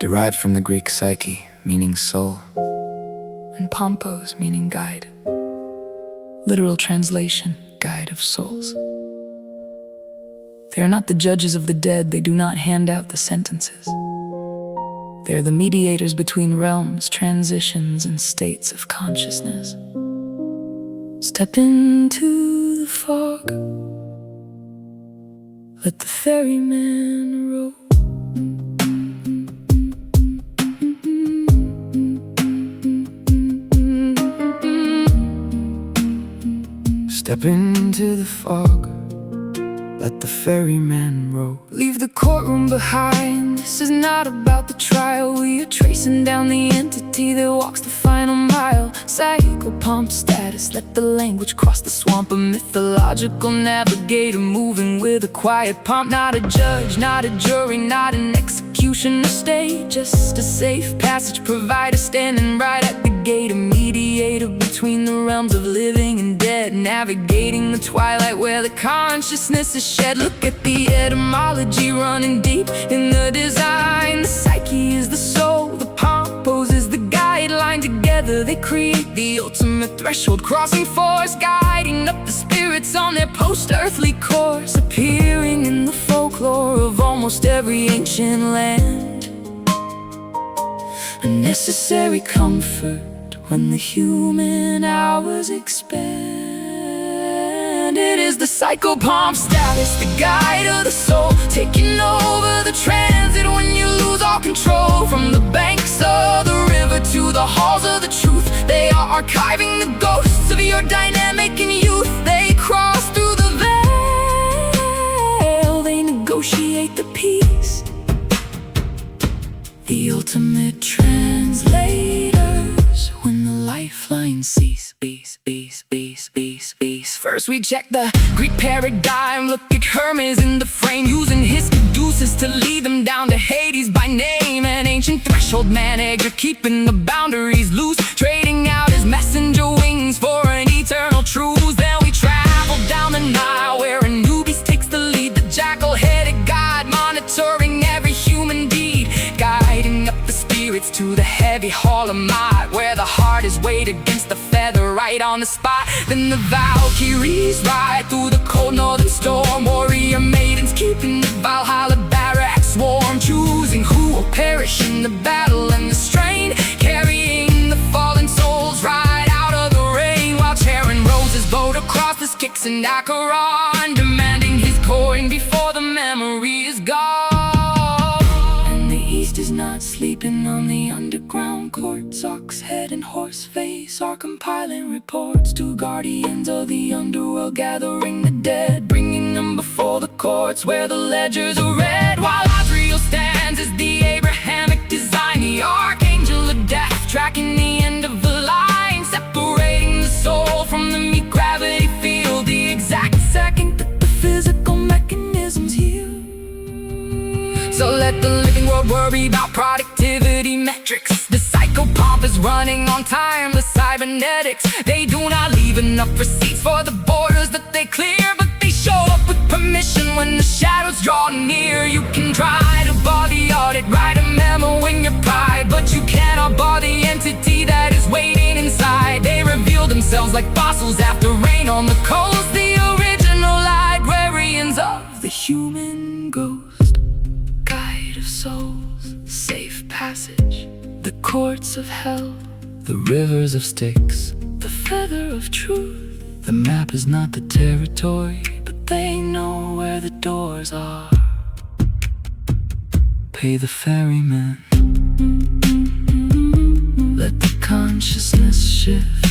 derived from the Greek psyche, meaning soul, and pompos, meaning guide. Literal translation, guide of souls. They are not the judges of the dead, they do not hand out the sentences. They are the mediators between realms, transitions, and states of consciousness. Step into the fog, let the ferryman row. Step into the fog, let the ferryman row. Leave the courtroom behind, this is not about the trial. We are tracing down the entity that walks the final mile. Psychopomp status, let the language cross the swamp. A mythological navigator moving with a quiet pomp. Not a judge, not a jury, not an executioner stage. Just a safe passage provider standing right at the gate. A mediator between the realms of living and dead, navigating the twilight where the consciousness is shed. Look at the etymology running deep in the design. The psyche is the soul, the pompos is the guideline. Together they create the ultimate threshold crossing force, guiding up the spirits on their post-earthly course. Appearing in the folklore of almost every ancient land, a necessary comfort when the human hours expand. It is the psychopomp status, the guide of the soul, taking over the transit when you lose all control. From the banks of the river to the halls of the truth, they are archiving the ghosts of your dynamic and youth. They cross through the veil, they negotiate the peace, the ultimate translators when the lifeline cease. First we check the Greek paradigm, look at Hermes in the frame, using his caduceus to lead them down to Hades by name. An ancient threshold manager, keeping the boundaries loose, trading out his messenger wings for an eternal truce. Then we travel down the Nile where Anubis takes the lead, the jackal-headed god monitoring every human deed, guiding up the spirits to the heavy hall of might, where the heart is weighed against the feather right on the spot. Then the Valkyries ride through the cold northern storm, warrior maidens keeping the Valhalla barracks warm, choosing who will perish in the battle and the strain, carrying the fallen souls right out of the rain, while Charon rows his boat across the Styx and Acheron, demanding his coin before the memory is gone. Is not sleeping on the underground courts. Oxhead and Horseface are compiling reports to guardians of the underworld, gathering the dead, bringing them before the courts where the ledgers are read. While Azrael stands as the Abrahamic design, the archangel of death, tracking the end of the line, separating the soul from the meek gravity field, the exact second that the physical mechanisms heal. So let the living world worry about productivity metrics. The psychopomp is running on time, the cybernetics, they do not leave enough receipts for the borders that they clear, but they show up with permission when the shadows draw near. You can try to bar the audit, write a memo in your pride, but you cannot bar the entity that is waiting inside. They reveal themselves like fossils after rain on the coast, the original librarians of the human ghost. Souls, safe passage, the courts of hell, the rivers of Styx, the feather of truth. The map is not the territory, but they know where the doors are. Pay the ferryman, let the consciousness shift.